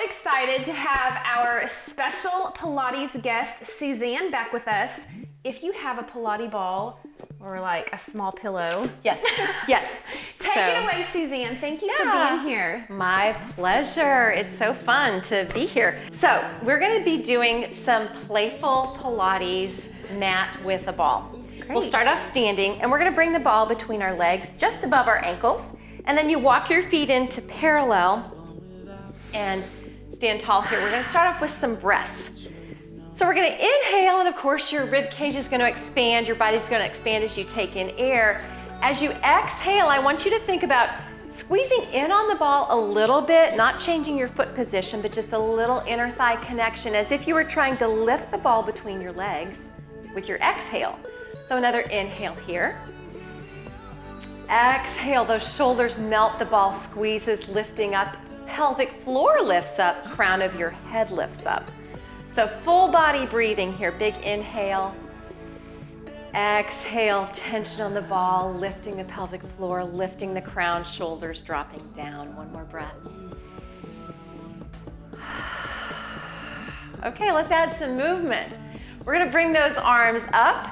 excited to have our special Pilates guest, Suzanne, back with us. If you have a Pilates ball or like a small pillow. Yes, yes. Take it away, Suzanne. Thank you for being here. My pleasure. It's so fun to be here. So we're going to be doing some playful Pilates mat with a ball. Great. We'll start off standing, and we're going to bring the ball between our legs, just above our ankles, and then you walk your feet into parallel and stand tall here. We're going to start off with some breaths. So we're going to inhale, and of course your rib cage is going to expand, your body's going to expand as you take in air. As you exhale, I want you to think about squeezing in on the ball a little bit, not changing your foot position, but just a little inner thigh connection, as if you were trying to lift the ball between your legs with your exhale. So another inhale here. Exhale, those shoulders melt, the ball squeezes, lifting up, pelvic floor lifts up, crown of your head lifts up. So full body breathing here, big inhale. Exhale, tension on the ball, lifting the pelvic floor, lifting the crown, shoulders dropping down. One more breath. Okay, let's add some movement. We're gonna bring those arms up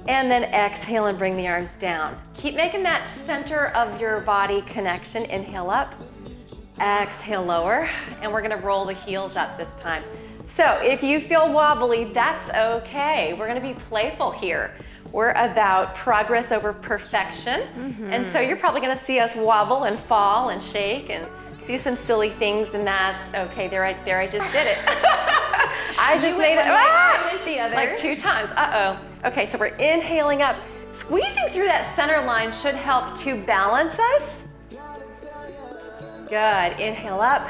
and then exhale and bring the arms down. Keep making that center of your body connection. Inhale up, exhale lower, and we're gonna roll the heels up this time. So if you feel wobbly, that's okay. We're gonna be playful here. We're about progress over perfection. And so you're probably gonna see us wobble and fall and shake and do some silly things, and that's okay. There, I just did it. I just made it. I went the other. Like 2 times, Okay, so we're inhaling up. Squeezing through that center line should help to balance us. Good, inhale up.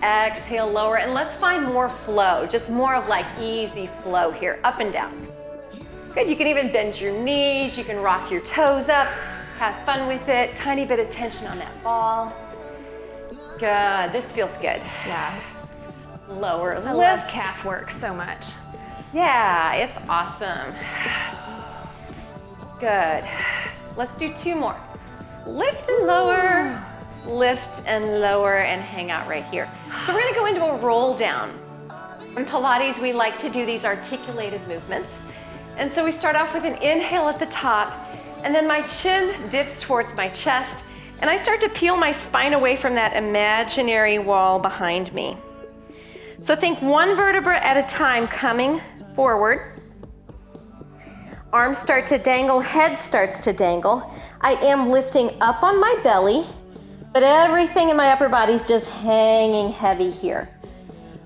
Exhale, lower, and let's find more flow, just more of like easy flow here, up and down. Good, you can even bend your knees, you can rock your toes up, have fun with it, tiny bit of tension on that ball. Good, this feels good. Yeah. Lower, I lift. love calf work so much. Yeah, it's awesome. Good. Let's do 2 more. Lift and lower. Lift and lower and hang out right here. So we're gonna go into a roll down. In Pilates, we like to do these articulated movements. And so we start off with an inhale at the top, and then my chin dips towards my chest, and I start to peel my spine away from that imaginary wall behind me. So think 1 vertebra at a time coming forward. Arms start to dangle, head starts to dangle. I am lifting up on my belly, but everything in my upper body is just hanging heavy here.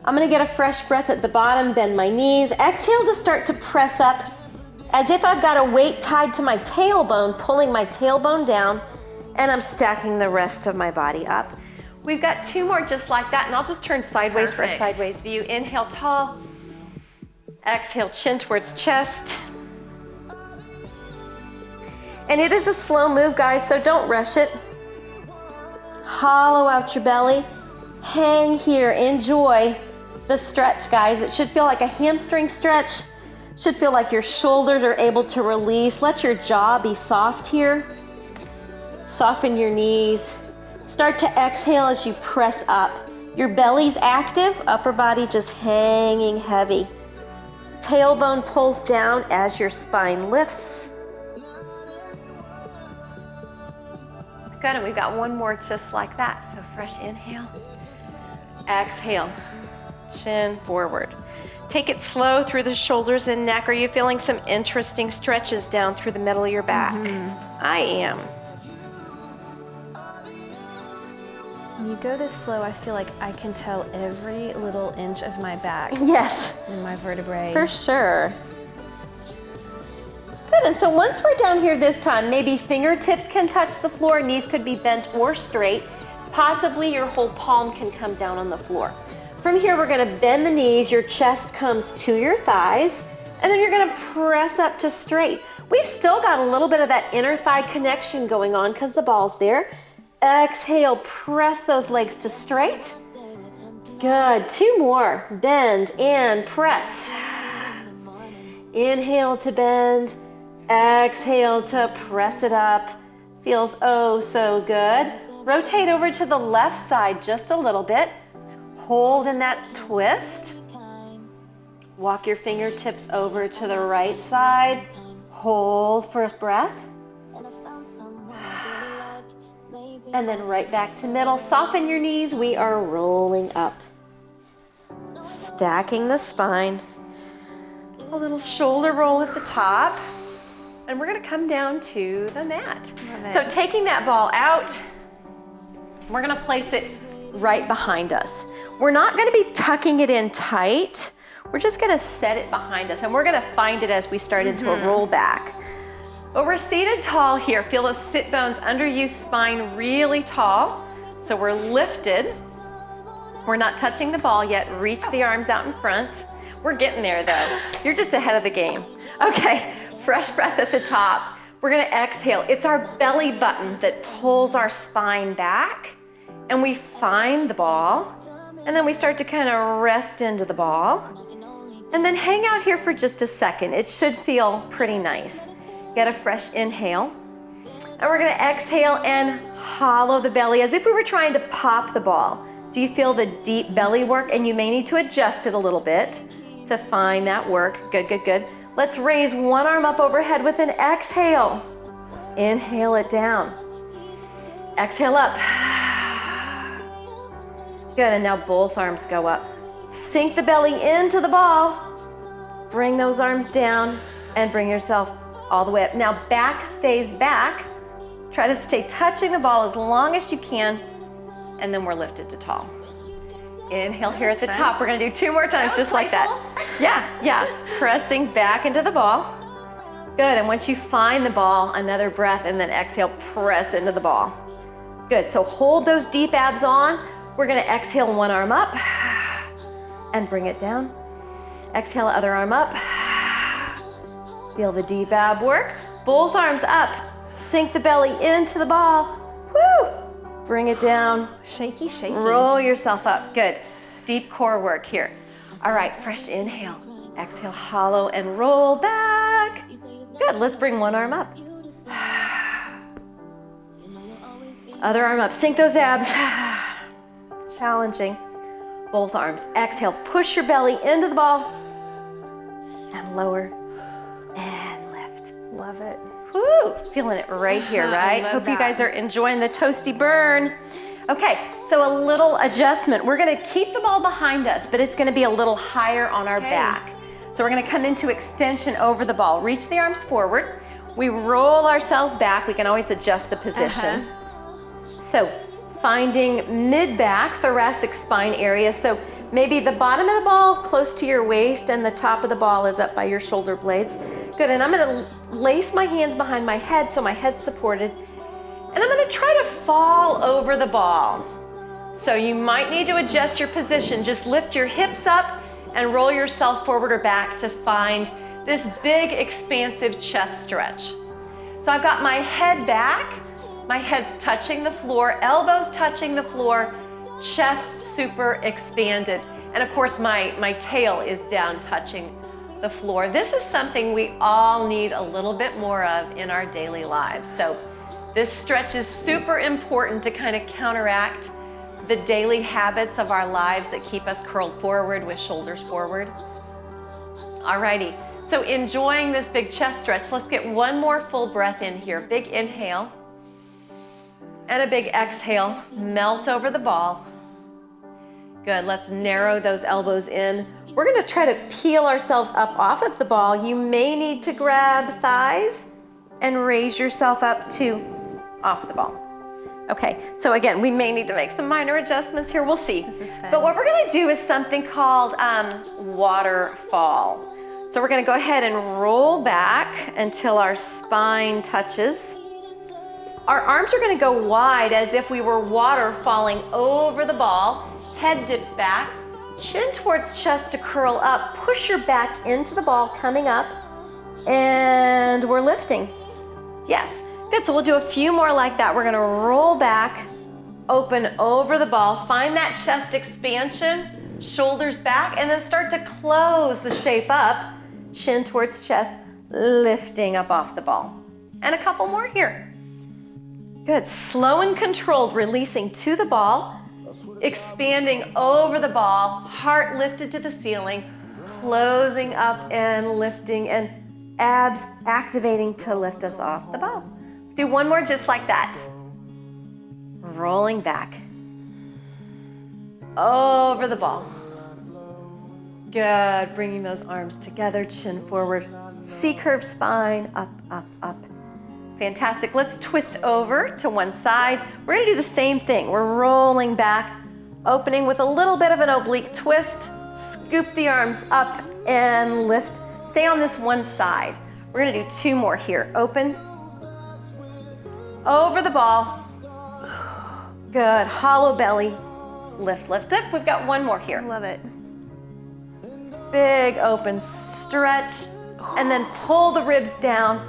I'm gonna get a fresh breath at the bottom, bend my knees. Exhale to start to press up as if I've got a weight tied to my tailbone, pulling my tailbone down, and I'm stacking the rest of my body up. We've got 2 more just like that, and I'll just turn sideways for a sideways view. Inhale, tall. Exhale, chin towards chest. And it is a slow move, guys, so don't rush it. Hollow out your belly, hang here, enjoy the stretch, guys. It should feel like a hamstring stretch, should feel like your shoulders are able to release. Let your jaw be soft here. Soften your knees. Start to exhale as you press up. Your belly's active, upper body just hanging heavy. Tailbone pulls down as your spine lifts. Good, and we've got 1 more just like that. So fresh inhale, exhale, chin forward. Take it slow through the shoulders and neck. Are you feeling some interesting stretches down through the middle of your back? I am. When you go this slow, I feel like I can tell every little inch of my back. Yes. And my vertebrae. For sure. Good, and so once we're down here this time, maybe fingertips can touch the floor, knees could be bent or straight. Possibly your whole palm can come down on the floor. From here, we're gonna bend the knees, your chest comes to your thighs, and then you're gonna press up to straight. We've still got a little bit of that inner thigh connection going on because the ball's there. Exhale, press those legs to straight. Good, 2 more. Bend and press. Inhale to bend. Exhale to press it up. Feels oh so good. Rotate over to the left side just a little bit. Hold in that twist. Walk your fingertips over to the right side. Hold for a breath. And then right back to middle. Soften your knees. We are rolling up. Stacking the spine. A little shoulder roll at the top. And we're gonna come down to the mat. So taking that ball out, we're gonna place it right behind us. We're not gonna be tucking it in tight. We're just gonna set it behind us, and we're gonna find it as we start into a roll back. But we're seated tall here. Feel those sit bones under you, spine really tall. So we're lifted. We're not touching the ball yet. Reach the arms out in front. We're getting there though. You're just ahead of the game. Okay, fresh breath at the top. We're gonna exhale. It's our belly button that pulls our spine back, and we find the ball, and then we start to kind of rest into the ball, and then hang out here for just a second. It should feel pretty nice. Get a fresh inhale, and we're gonna exhale and hollow the belly as if we were trying to pop the ball. Do you feel the deep belly work? And you may need to adjust it a little bit to find that work. Good, good, good. Let's raise one arm up overhead with an exhale. Inhale it down. Exhale up. Good, and now both arms go up. Sink the belly into the ball. Bring those arms down and bring yourself all the way up. Now back stays back. Try to stay touching the ball as long as you can, and then we're lifted to tall. Inhale here at the top. We're gonna do 2 more times just like that. Yeah. Pressing back into the ball. Good, and once you find the ball, another breath, and then exhale, press into the ball. Good, so hold those deep abs on. We're gonna exhale one arm up and bring it down. Exhale, other arm up. Feel the deep ab work. Both arms up. Sink the belly into the ball. Woo! Bring it down. Shaky, shaky. Roll yourself up. Good. Deep core work here. All right, fresh inhale. Exhale, hollow and roll back. Good, let's bring one arm up. Other arm up, sink those abs. Challenging. Both arms. Exhale, push your belly into the ball. And lower and lift. Love it. Woo, feeling it right here, right? Hope you guys are enjoying the toasty burn. Okay, so a little adjustment. We're gonna keep the ball behind us, but it's gonna be a little higher on our back. So we're gonna come into extension over the ball. Reach the arms forward. We roll ourselves back. We can always adjust the position. So finding mid-back, thoracic spine area. So maybe the bottom of the ball close to your waist and the top of the ball is up by your shoulder blades. Good, and I'm gonna lace my hands behind my head so my head's supported. And I'm gonna try to fall over the ball. So you might need to adjust your position. Just lift your hips up and roll yourself forward or back to find this big expansive chest stretch. So I've got my head back, my head's touching the floor, elbows touching the floor, chest super expanded. And of course my tail is down touching the floor. This is something we all need a little bit more of in our daily lives. So this stretch is super important to kind of counteract the daily habits of our lives that keep us curled forward with shoulders forward. Alrighty, so enjoying this big chest stretch. Let's get one more full breath in here. Big inhale and a big exhale. Melt over the ball. Good, let's narrow those elbows in. We're gonna try to peel ourselves up off of the ball. You may need to grab thighs and raise yourself up to off the ball. Okay, so again, we may need to make some minor adjustments here. We'll see. This is fun. But what we're gonna do is something called waterfall. So we're gonna go ahead and roll back until our spine touches. Our arms are gonna go wide as if we were water falling over the ball. Head dips back, chin towards chest to curl up. Push your back into the ball, coming up, and we're lifting. Yes, good, so we'll do a few more like that. We're gonna roll back, open over the ball, find that chest expansion, shoulders back, and then start to close the shape up, chin towards chest, lifting up off the ball. And a couple more here. Good, slow and controlled, releasing to the ball, expanding over the ball, heart lifted to the ceiling, closing up and lifting, and abs activating to lift us off the ball. Let's do one more just like that. Rolling back. Over the ball. Good, bringing those arms together, chin forward. C-curve spine, up, up, up. Fantastic, let's twist over to one side. We're gonna do the same thing. We're rolling back, opening with a little bit of an oblique twist. Scoop the arms up and lift. Stay on this one side. We're gonna do two more here. Open, over the ball. Good, hollow belly. Lift, lift, lift. We've got one more here. Love it. Big open stretch, and then pull the ribs down,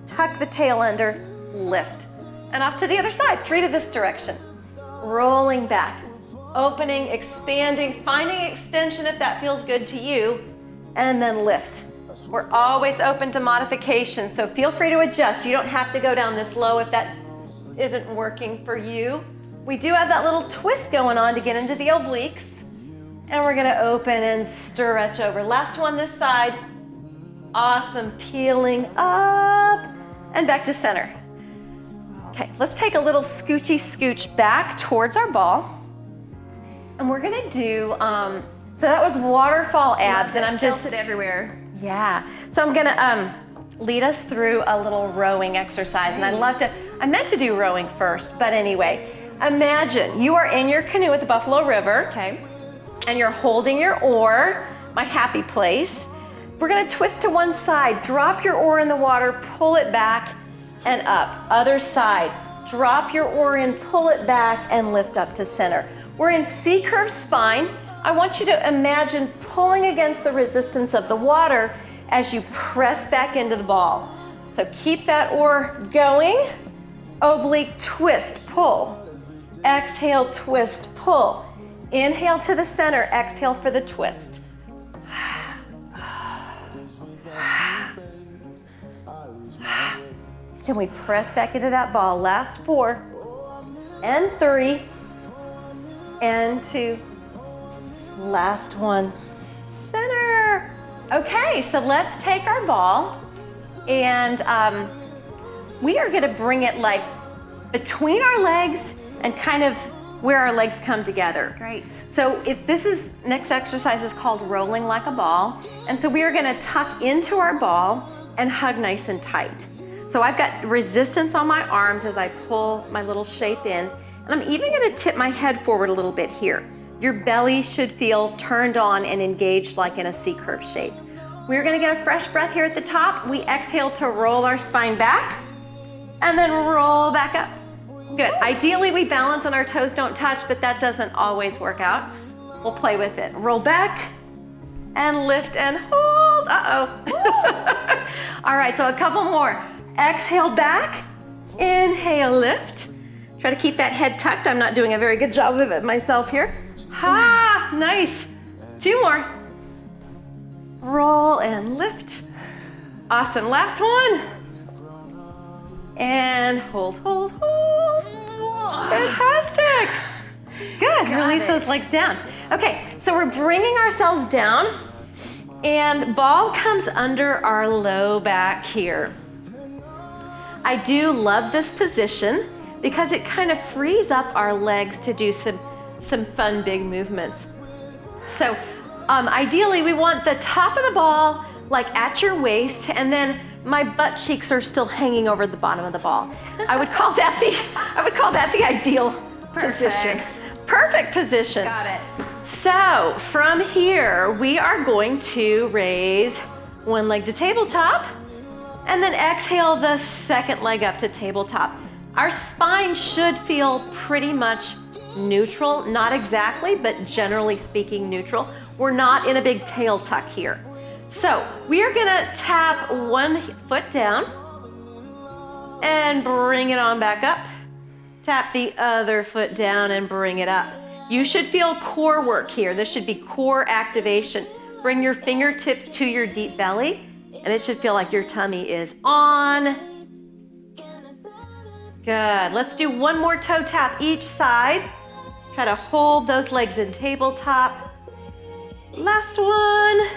tuck the tail under, lift. And off to the other side, 3 to this direction. Rolling back, opening, expanding, finding extension if that feels good to you, and then lift. We're always open to modification, so feel free to adjust. You don't have to go down this low if that isn't working for you. We do have that little twist going on to get into the obliques. And we're gonna open and stretch over. Last one this side. Awesome, peeling up and back to center. Okay, let's take a little scoochy scooch back towards our ball. And we're gonna do, so that was waterfall abs, and I'm just- Felt it everywhere. Yeah, so I'm gonna lead us through a little rowing exercise. And I meant to do rowing first, but anyway, imagine you are in your canoe at the Buffalo River. Okay. And you're holding your oar, my happy place. We're gonna twist to one side, drop your oar in the water, pull it back and up. Other side, drop your oar in, pull it back and lift up to center. We're in C-curve spine. I want you to imagine pulling against the resistance of the water as you press back into the ball. So keep that oar going. Oblique twist, pull. Exhale, twist, pull. Inhale to the center, exhale for the twist. Can we press back into that ball? Last 4, and 3, and 2. Last one, center. Okay, so let's take our ball and we are gonna bring it like between our legs and kind of where our legs come together. Great. So next exercise is called rolling like a ball. And so we are gonna tuck into our ball and hug nice and tight. So I've got resistance on my arms as I pull my little shape in. And I'm even gonna tip my head forward a little bit here. Your belly should feel turned on and engaged like in a C-curve shape. We're gonna get a fresh breath here at the top. We exhale to roll our spine back and then roll back up. Good. Ideally, we balance and our toes don't touch, but that doesn't always work out. We'll play with it. Roll back and lift and hold. Uh-oh. All right, so a couple more. Exhale back, inhale, lift. Try to keep that head tucked. I'm not doing a very good job of it myself here. Ha, nice. 2 more. Roll and lift. Awesome, last one. And hold, hold, hold. Fantastic. Good, release those legs down. Okay, so we're bringing ourselves down and ball comes under our low back here. I do love this position because it kind of frees up our legs to do some fun big movements. So ideally we want the top of the ball like at your waist, and then my butt cheeks are still hanging over the bottom of the ball. I would call that the ideal position. Perfect position. Got it. So from here, we are going to raise one leg to tabletop and then exhale the second leg up to tabletop. Our spine should feel pretty much neutral, not exactly, but generally speaking neutral. We're not in a big tail tuck here. So we are gonna tap one foot down and bring it on back up. Tap the other foot down and bring it up. You should feel core work here. This should be core activation. Bring your fingertips to your deep belly, and it should feel like your tummy is on Good. Let's do one more toe tap each side. Try to hold those legs in tabletop. Last one.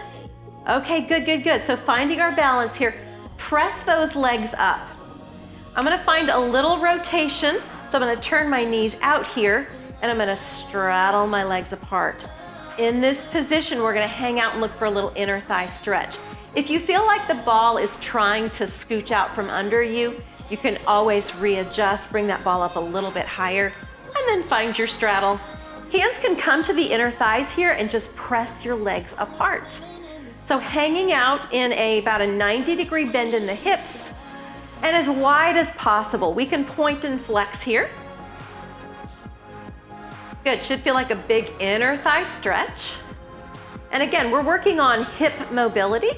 Okay, good, good, good. So finding our balance here. Press those legs up. I'm gonna find a little rotation. So I'm gonna turn my knees out here and I'm gonna straddle my legs apart. In this position, we're gonna hang out and look for a little inner thigh stretch. If you feel like the ball is trying to scooch out from under you, you can always readjust, bring that ball up a little bit higher, and then find your straddle. Hands can come to the inner thighs here and just press your legs apart. So hanging out in about a 90-degree bend in the hips and as wide as possible. We can point and flex here. Good, should feel like a big inner thigh stretch. And again, we're working on hip mobility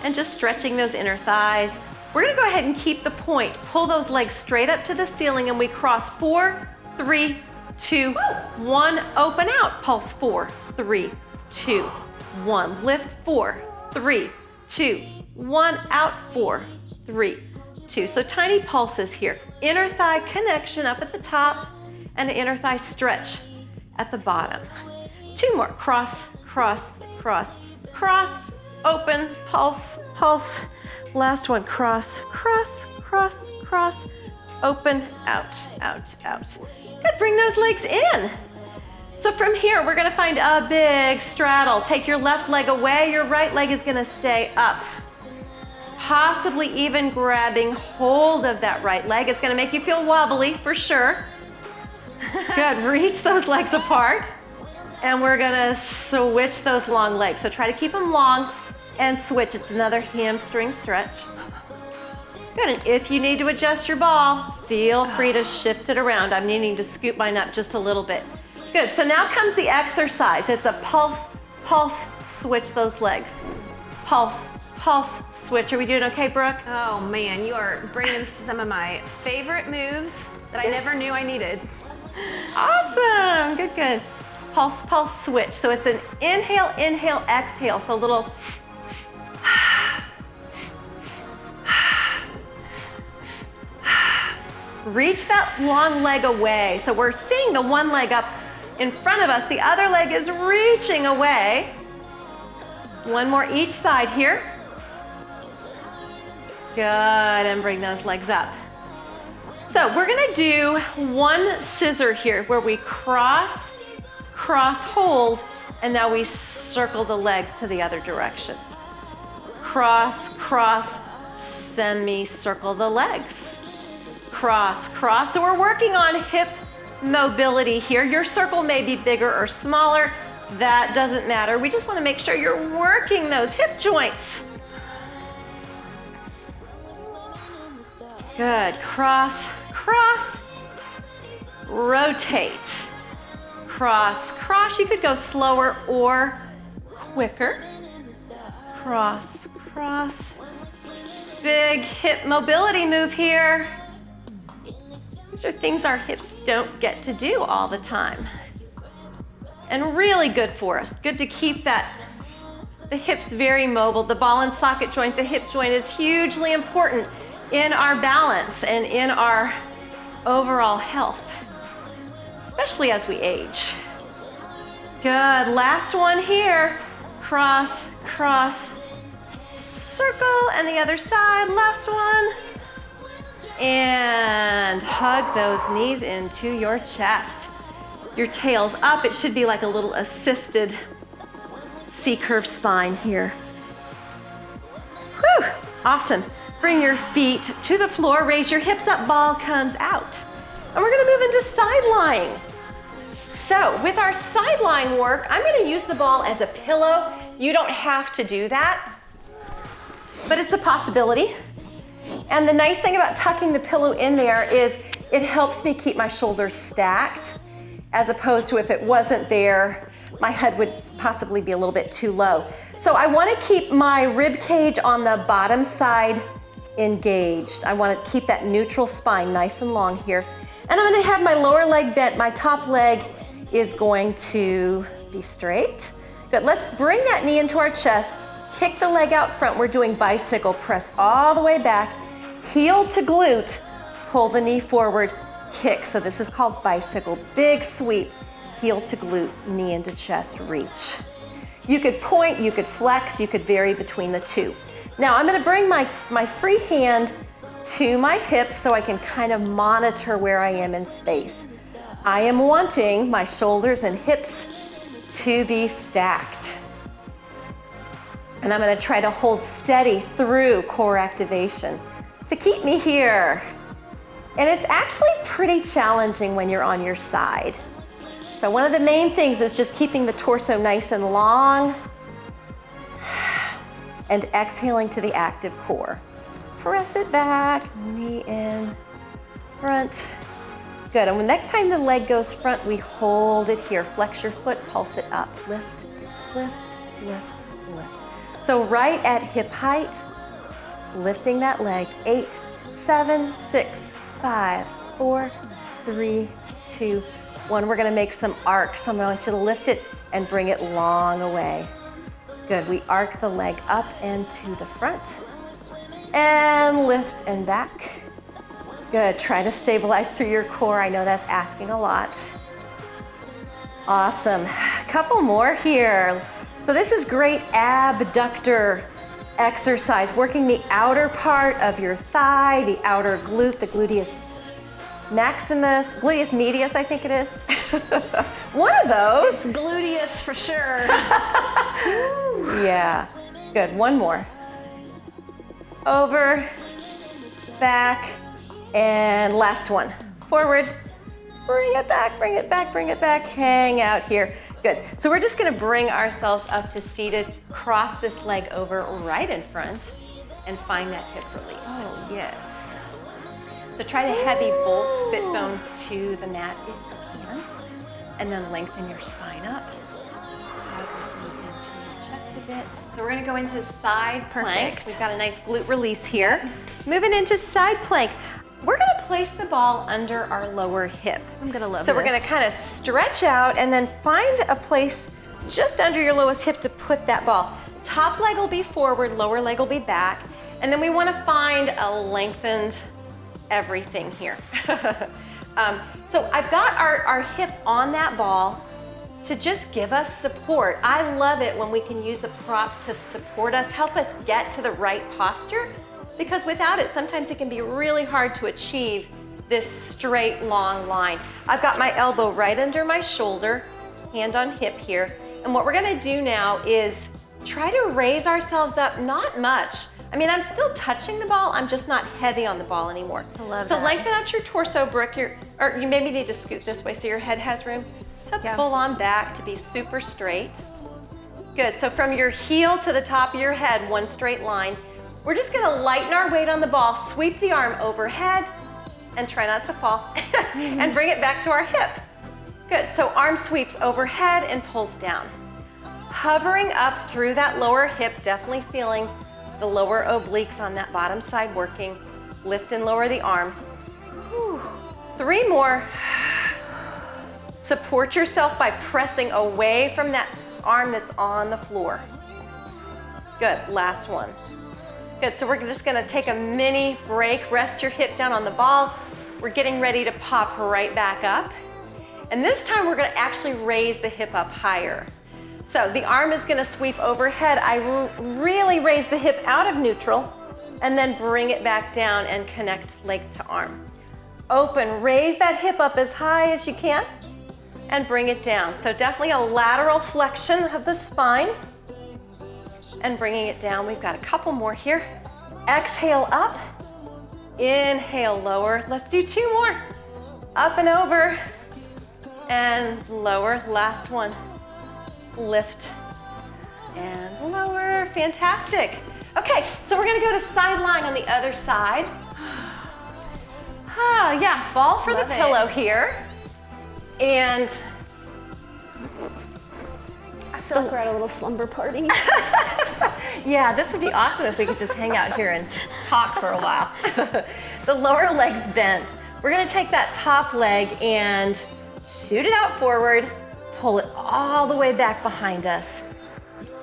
and just stretching those inner thighs. We're gonna go ahead and keep the point. Pull those legs straight up to the ceiling and we cross 4, 3, 2, 1. Open out, pulse 4, 3, 2, 1. Lift 4, 3, 2, 1. Out 4, 3, 2. So tiny pulses here. Inner thigh connection up at the top and an inner thigh stretch at the bottom. 2 more. Cross, cross, cross, cross. Open, pulse, pulse. Last one. Cross, cross, cross, cross. Open, out, out, out. Good. Bring those legs in. So from here, we're gonna find a big straddle. Take your left leg away. Your right leg is gonna stay up. Possibly even grabbing hold of that right leg. It's gonna make you feel wobbly for sure. Good, reach those legs apart. And we're gonna switch those long legs. So try to keep them long and switch. It's another hamstring stretch. Good, and if you need to adjust your ball, feel free to shift it around. I'm needing to scoop mine up just a little bit. Good, so now comes the exercise. It's a pulse, pulse, switch those legs. Pulse, pulse, switch. Are we doing okay, Brooke? Oh man, you are bringing some of my favorite moves that I never knew I needed. Awesome, good, good. Pulse, pulse, switch. So it's an inhale, inhale, exhale. So a little reach that long leg away. So we're seeing the one leg up in front of us. The other leg is reaching away. One more each side here. Good, and bring those legs up. So we're gonna do one scissor here where we cross, cross, hold, and now we circle the legs to the other direction. Cross, cross, semi-circle the legs. Cross, cross. So we're working on hip mobility here. Your circle may be bigger or smaller. That doesn't matter. We just want to make sure you're working those hip joints. Good. Cross, cross, rotate. Cross, cross. You could go slower or quicker. Cross, cross. Big hip mobility move here. These are things our hips don't get to do all the time. And really good for us. Good to keep the hips very mobile. The ball and socket joint, the hip joint is hugely important in our balance and in our overall health, especially as we age. Good, last one here. Cross, cross, circle, and the other side, last one. And hug those knees into your chest. Your tail's up. It should be like a little assisted C-curve spine here. Whew, awesome. Bring your feet to the floor, raise your hips up, ball comes out. And we're gonna move into side lying. So with our side lying work, I'm gonna use the ball as a pillow. You don't have to do that, but it's a possibility. And the nice thing about tucking the pillow in there is it helps me keep my shoulders stacked, as opposed to if it wasn't there, my head would possibly be a little bit too low. So I want to keep my rib cage on the bottom side engaged. I want to keep that neutral spine nice and long here. And I'm going to have my lower leg bent. My top leg is going to be straight. Good. Let's bring that knee into our chest. Kick the leg out front. We're doing bicycle. Press all the way back. Heel to glute. pull the knee forward, kick. So this is called bicycle. Big sweep, heel to glute, knee into chest, reach. You could point, you could flex, you could vary between the two. Now I'm gonna bring my free hand to my hips so I can kind of monitor where I am in space. I am wanting my shoulders and hips to be stacked. And I'm gonna try to hold steady through core activation to keep me here. And it's actually pretty challenging when you're on your side. So one of the main things is just keeping the torso nice and long and exhaling to the active core. Press it back, knee in, front. Good, and the next time the leg goes front, we hold it here. Flex your foot, pulse it up. Lift, lift, lift, lift. So right at hip height, lifting that leg. 8, 7, 6, 5, 4, 3, 2, 1. We're gonna make some arcs. So I want you to lift it and bring it long away. Good, we arc the leg up and to the front. And lift and back. Good, try to stabilize through your core. I know that's asking a lot. Awesome, couple more here. So this is great abductor exercise, working the outer part of your thigh, the outer glute, the gluteus maximus, gluteus medius, I think it is. One of those. Gluteus for sure. Yeah, good, one more. Over, back, and last one. Forward, bring it back, bring it back, bring it back, hang out here. Good, so we're just gonna bring ourselves up to seated, cross this leg over right in front, and find that hip release. Oh, yes. So try to heavy both sit bones to the mat if you can, and then lengthen your spine up. So we're gonna go into side plank. Perfect. We've got a nice glute release here. Moving into side plank. We're gonna place the ball under our lower hip. I'm gonna love So this. we're gonna kind of stretch out and then find a place just under your lowest hip to put that ball. Top leg will be forward, lower leg will be back. And then we wanna find a lengthened everything here. So I've got our hip on that ball to just give us support. I love it when we can use the prop to support us, help us get to the right posture, because without it, sometimes it can be really hard to achieve this straight, long line. I've got my elbow right under my shoulder, hand on hip here, and what we're gonna do now is try to raise ourselves up, not much. I mean, I'm still touching the ball, I'm just not heavy on the ball anymore. I love so that. lengthen out your torso, Brooke, or you maybe need to scoot this way so your head has room to pull on back to be super straight. Good, so from your heel to the top of your head, one straight line. We're just gonna lighten our weight on the ball, sweep the arm overhead, and try not to fall, and bring it back to our hip. Good, so arm sweeps overhead and pulls down. Hovering up through that lower hip, definitely feeling the lower obliques on that bottom side working. Lift and lower the arm. Whew. 3 more. Support yourself by pressing away from that arm that's on the floor. Good, last one. Good, so we're just gonna take a mini break, rest your hip down on the ball. We're getting ready to pop right back up. And this time we're gonna actually raise the hip up higher. So the arm is gonna sweep overhead. I really raise the hip out of neutral and then bring it back down and connect leg to arm. Open, raise that hip up as high as you can and bring it down. So definitely a lateral flexion of the spine and bringing it down. We've got a couple more here. Exhale up, inhale lower. Let's do 2 more. Up and over and lower, last one. Lift and lower, fantastic. Okay, so we're gonna go to side lying on the other side. Yeah, fall for the pillow here. And I feel like we're at a little slumber party. yeah, this would be awesome if we could just hang out here and talk for a while. The lower leg's bent. We're gonna take that top leg and shoot it out forward, pull it all the way back behind us.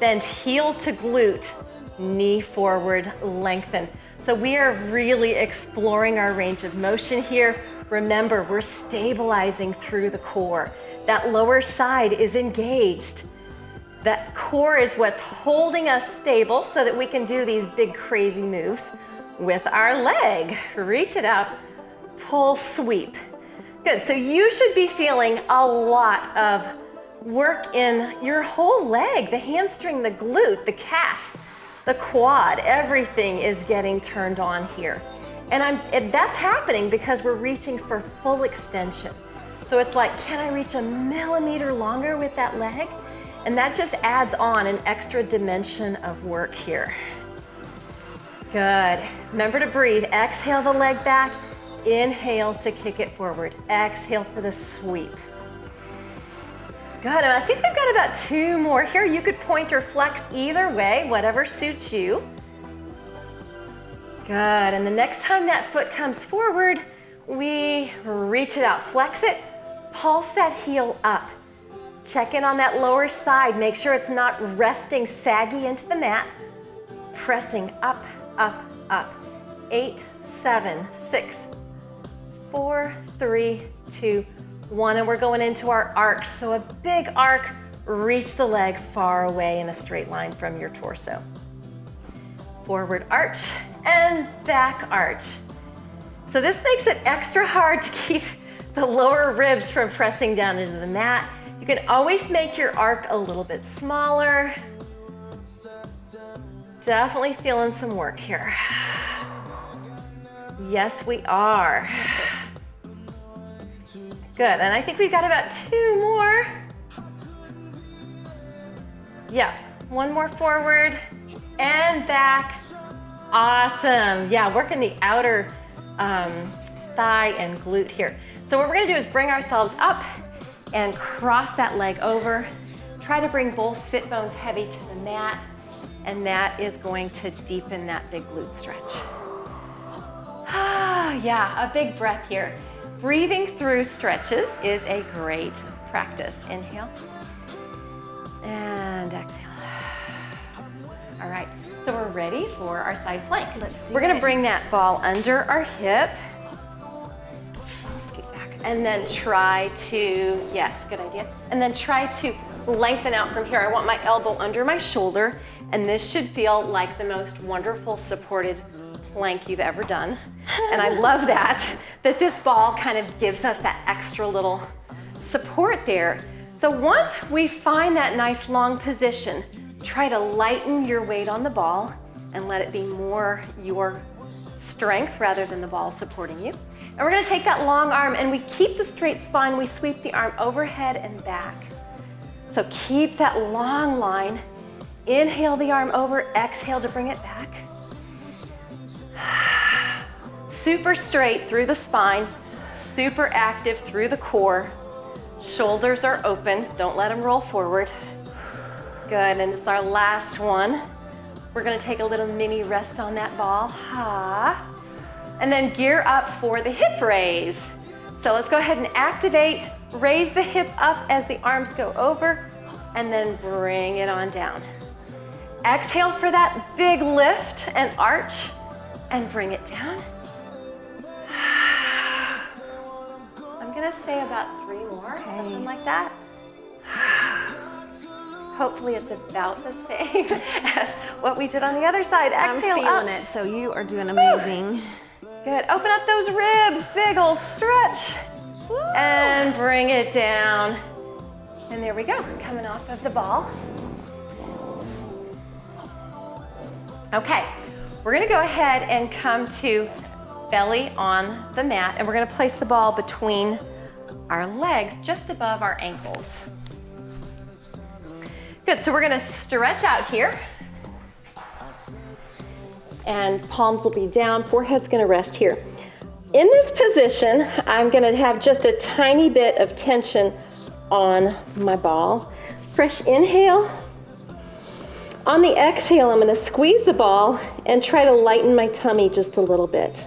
Bend heel to glute, knee forward, lengthen. So we are really exploring our range of motion here. Remember, we're stabilizing through the core. That lower side is engaged. That core is what's holding us stable so that we can do these big crazy moves with our leg. Reach it up, pull, sweep. Good, so you should be feeling a lot of work in your whole leg, the hamstring, the glute, the calf, the quad, everything is getting turned on here. And that's happening because we're reaching for full extension. So it's like, can I reach a millimeter longer with that leg? And that just adds on an extra dimension of work here. Good. Remember to breathe. Exhale the leg back. Inhale to kick it forward. Exhale for the sweep. Good. And I think we've got about 2 more here. You could point or flex either way, whatever suits you. Good. And the next time that foot comes forward, we reach it out. Flex it. Pulse that heel up. Check in on that lower side. Make sure it's not resting saggy into the mat. Pressing up, up, up. 8, 7, 6, 4, 3, 2, 1. And we're going into our arcs. So a big arc. Reach the leg far away in a straight line from your torso. Forward arch and back arch. So this makes it extra hard to keep the lower ribs from pressing down into the mat. You can always make your arc a little bit smaller. Definitely feeling some work here. Yes, we are. Good, and I think we've got about 2 more. Yeah, 1 more forward and back. Awesome. Yeah, working the outer thigh and glute here. So what we're gonna do is bring ourselves up and cross that leg over. Try to bring both sit bones heavy to the mat, and that is going to deepen that big glute stretch. Yeah, a big breath here. Breathing through stretches is a great practice. Inhale and exhale. All right, so we're ready for our side plank. We're gonna bring that ball under our hip. And then try to, yes, good idea. And then try to lengthen out from here. I want my elbow under my shoulder, and this should feel like the most wonderful supported plank you've ever done. And I love that this ball kind of gives us that extra little support there. So once we find that nice long position, try to lighten your weight on the ball and let it be more your strength rather than the ball supporting you. And we're gonna take that long arm and we keep the straight spine, we sweep the arm overhead and back. So keep that long line. Inhale the arm over, exhale to bring it back. Super straight through the spine, super active through the core. Shoulders are open, don't let them roll forward. Good, and it's our last one. We're gonna take a little mini rest on that ball. Ha. And then gear up for the hip raise. So let's go ahead and activate, raise the hip up as the arms go over, and then bring it on down. Exhale for that big lift and arch, and bring it down. I'm gonna say about 3 more, something like that. Hopefully it's about the same as what we did on the other side. Exhale, I'm feeling it, so you are doing amazing. Good, open up those ribs, big ol' stretch. Woo. And bring it down. And there we go, coming off of the ball. Okay, we're gonna go ahead and come to belly on the mat, and we're gonna place the ball between our legs, just above our ankles. Good, so we're gonna stretch out here. And palms will be down, forehead's gonna rest here. In this position, I'm gonna have just a tiny bit of tension on my ball. Fresh inhale. On the exhale, I'm gonna squeeze the ball and try to lighten my tummy just a little bit.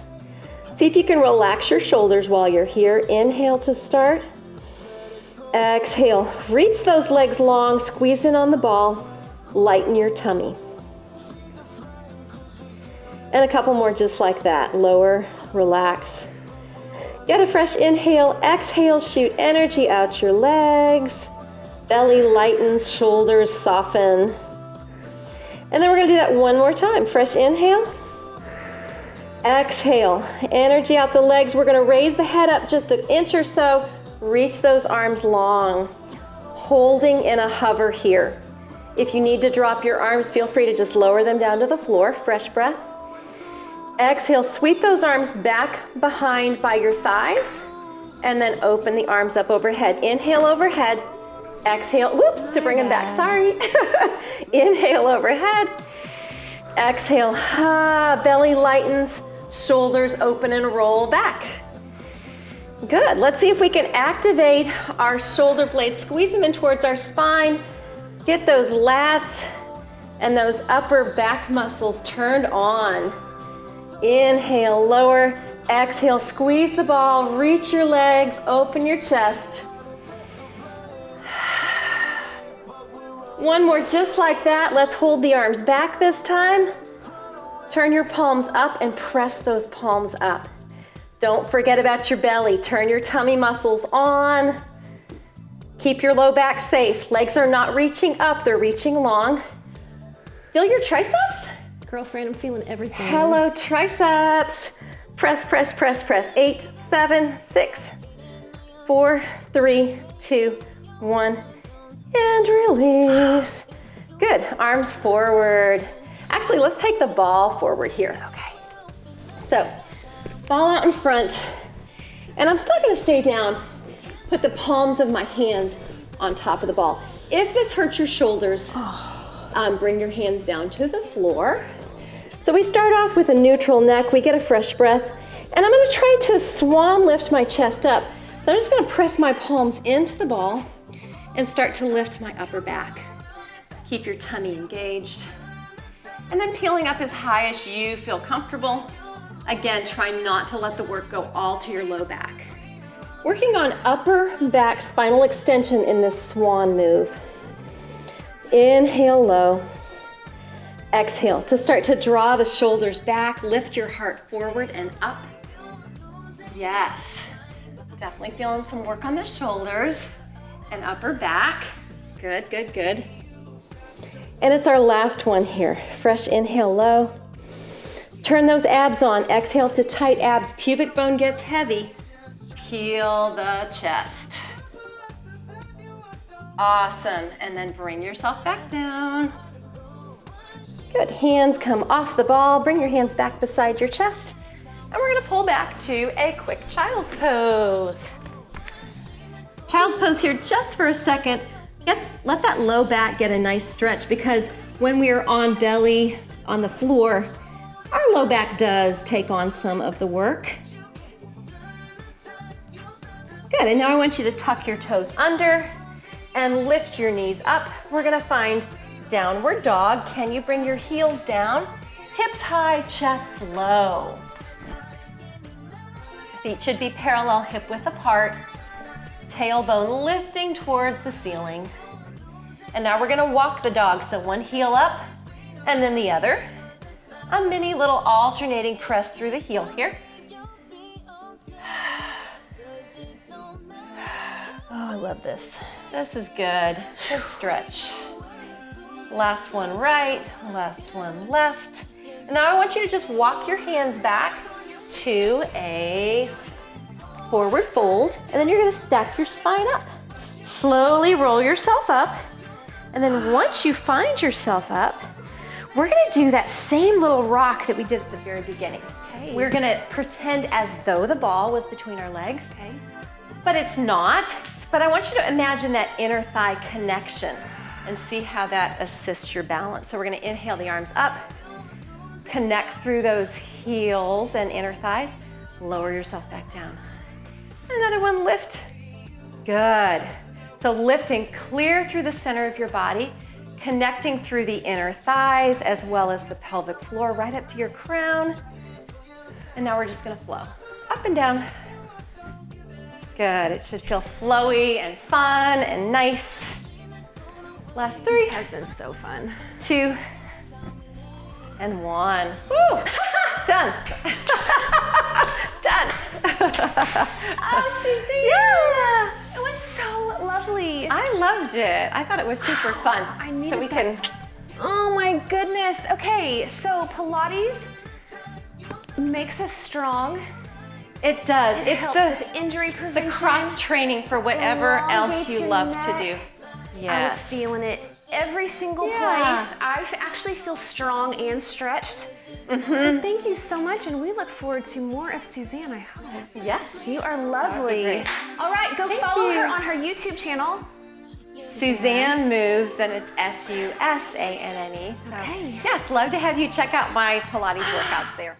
See if you can relax your shoulders while you're here. Inhale to start. Exhale, reach those legs long, squeeze in on the ball, lighten your tummy. And a couple more just like that. Lower, relax. Get a fresh inhale, exhale, shoot energy out your legs. Belly lightens, shoulders soften. And then we're gonna do that one more time. Fresh inhale, exhale, energy out the legs. We're gonna raise the head up just an inch or so. Reach those arms long, holding in a hover here. If you need to drop your arms, feel free to just lower them down to the floor. Fresh breath. Exhale, sweep those arms back behind by your thighs, and then open the arms up overhead. Inhale overhead, exhale, whoops, to bring them back, sorry. Inhale overhead, exhale, belly lightens, shoulders open and roll back. Good, let's see if we can activate our shoulder blades, squeeze them in towards our spine, get those lats and those upper back muscles turned on. Inhale, lower, exhale, squeeze the ball, reach your legs, open your chest. One more just like that. Let's hold the arms back this time. Turn your palms up and press those palms up. Don't forget about your belly. Turn your tummy muscles on. Keep your low back safe. Legs are not reaching up, they're reaching long. Feel your triceps? Girlfriend, I'm feeling everything. Hello, triceps. Press, press, press, press. 8, 7, 6, 4, 3, 2, 1, and release. Good, arms forward. Actually, let's take the ball forward here. Okay. So, ball out in front, and I'm still gonna stay down. Put the palms of my hands on top of the ball. If this hurts your shoulders, bring your hands down to the floor. So we start off with a neutral neck, we get a fresh breath, and I'm gonna try to swan lift my chest up. So I'm just gonna press my palms into the ball and start to lift my upper back. Keep your tummy engaged. And then peeling up as high as you feel comfortable. Again, try not to let the work go all to your low back. Working on upper back spinal extension in this swan move. Inhale low. Exhale to start to draw the shoulders back, lift your heart forward and up. Yes, definitely feeling some work on the shoulders and upper back. Good, good, good. And it's our last one here. Fresh inhale low. Turn those abs on. Exhale to tight abs. Pubic bone gets heavy. Peel the chest. Awesome. And then bring yourself back down. Good, hands come off the ball. Bring your hands back beside your chest. And we're gonna pull back to a quick child's pose. Child's pose here just for a second. Let that low back get a nice stretch, because when we are on belly on the floor, our low back does take on some of the work. Good, and now I want you to tuck your toes under and lift your knees up. We're gonna find downward dog. Can you bring your heels down? Hips high, chest low. Feet should be parallel, hip width apart. Tailbone lifting towards the ceiling. And now we're gonna walk the dog. So one heel up and then the other. A mini little alternating press through the heel here. Oh, I love this. This is good. Good stretch. Last one right, last one left. And now I want you to just walk your hands back to a forward fold, and then you're gonna stack your spine up. Slowly roll yourself up, and then once you find yourself up, we're gonna do that same little rock that we did at the very beginning. Okay. We're gonna pretend as though the ball was between our legs, okay, but it's not. But I want you to imagine that inner thigh connection and see how that assists your balance. So we're gonna inhale the arms up, connect through those heels and inner thighs, lower yourself back down. Another one, lift. Good. So lifting clear through the center of your body, connecting through the inner thighs as well as the pelvic floor right up to your crown. And now we're just gonna flow up and down. Good, it should feel flowy and fun and nice. Last 3. It has been so fun. 2, and 1. Woo! Done. Done. Oh, Suzanne. Yeah. It was so lovely. I loved it. I thought it was super fun. I needed so we can. Oh my goodness. Okay, so Pilates makes us strong. It does. It It's helps the with injury prevention. cross training for whatever else Elongates you your love to neck. do. I was Yes. feeling it every single Yeah. place. Actually feel strong and stretched. So thank you so much, and we look forward to more of Suzanne, I hope. Yes. You are lovely. great. All right, go Thank follow you. her on her YouTube channel. Suzanne Moves, and it's Susanne. Okay. Yes, love to have you check out my Pilates workouts there.